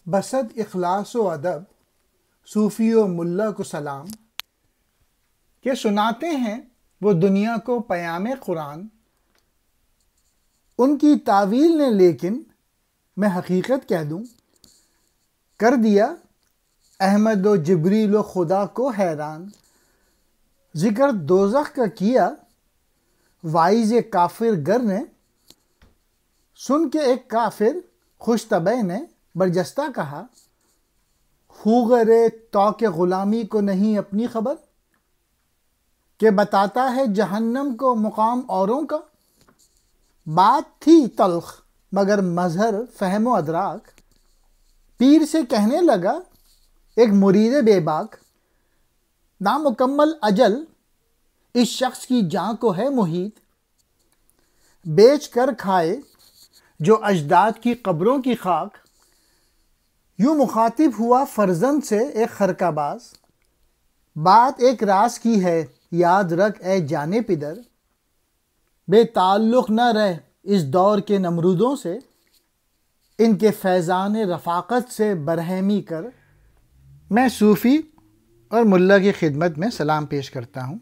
بسد اخلاص و ادب صوفی و ملا کو سلام، کہ سناتے ہیں وہ دنیا کو پیام قرآن۔ ان کی تعویل نے لیکن میں حقیقت کہہ دوں، کر دیا احمد و جبریل و خدا کو حیران۔ ذکر دوزخ کا کیا وائز کافر گر نے، سن کے ایک کافر خوش طبع نے برجستہ کہا، خوغرے توک غلامی کو نہیں اپنی خبر، کہ بتاتا ہے جہنم کو مقام اوروں کا۔ بات تھی تلخ مگر مظہر فہم و ادراک، پیر سے کہنے لگا ایک مرید بے باک، نامکمل اجل اس شخص کی جاں کو ہے محیط، بیچ کر کھائے جو اجداد کی قبروں کی خاک۔ یوں مخاطب ہوا فرزند سے ایک خرقہ باز، بات ایک راز کی ہے یاد رکھ اے جانے پدر، بے تعلق نہ رہ اس دور کے نمرودوں سے، ان کے فیضان رفاقت سے برہمی کر۔ میں صوفی اور ملا کی خدمت میں سلام پیش کرتا ہوں،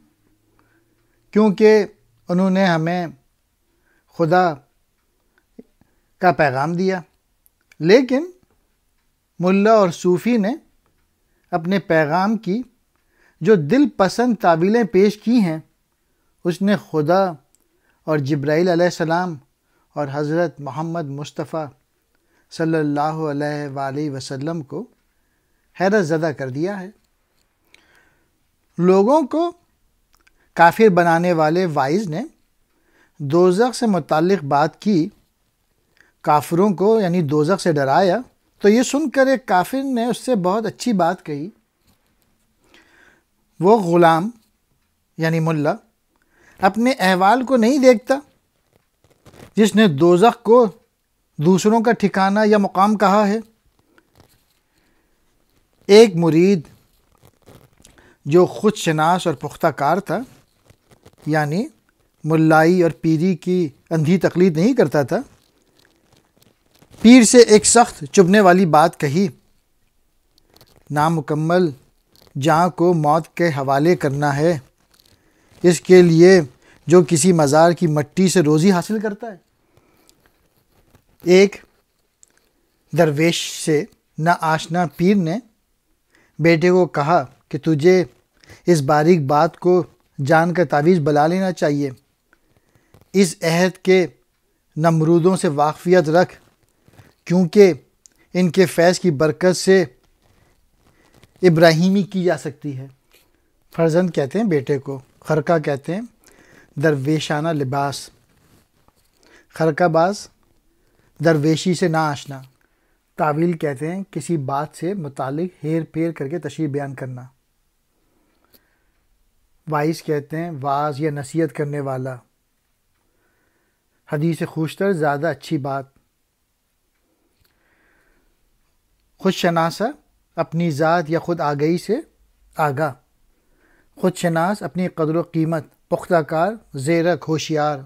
کیونکہ انہوں نے ہمیں خدا کا پیغام دیا، لیکن ملا اور صوفی نے اپنے پیغام کی جو دل پسند تعویلیں پیش کی ہیں، اس نے خدا اور جبرائیل علیہ السلام اور حضرت محمد مصطفیٰ صلی اللہ علیہ وآلہ وسلم کو حیرت زدہ کر دیا ہے۔ لوگوں کو کافر بنانے والے وائز نے دوزخ سے متعلق بات کی، کافروں کو یعنی دوزخ سے ڈرایا، تو یہ سن کر ایک کافر نے اس سے بہت اچھی بات کہی۔ وہ غلام یعنی ملا اپنے احوال کو نہیں دیکھتا جس نے دوزخ کو دوسروں کا ٹھکانہ یا مقام کہا ہے۔ ایک مرید جو خود شناس اور پختہ کار تھا، یعنی ملائی اور پیری کی اندھی تقلید نہیں کرتا تھا، پیر سے ایک سخت چبھنے والی بات کہی، نامکمل جاں کو موت کے حوالے کرنا ہے، اس کے لیے جو کسی مزار کی مٹی سے روزی حاصل کرتا ہے۔ ایک درویش سے نا آشنا پیر نے بیٹے کو کہا کہ تجھے اس باریک بات کو جان کر تعویذ بلا لینا چاہیے، اس عہد کے نمرودوں سے واقفیت رکھ، کیونکہ ان کے فیض کی برکت سے ابراہیمی کی جا سکتی ہے۔ فرزند کہتے ہیں بیٹے کو، خرقہ کہتے ہیں درویشانہ لباس، خرقہ باز درویشی سے نا آشنا، تعویل کہتے ہیں کسی بات سے متعلق ہیر پھیر کر کے تشریح بیان کرنا، وائز کہتے ہیں واعظ یا نصیحت کرنے والا، حدیث خوشتر زیادہ اچھی بات، خود شناسہ اپنی ذات یا خود آگہی سے آگاہ، خود شناس اپنی قدر و قیمت، پختہ کار، زیرک، ہوشیار۔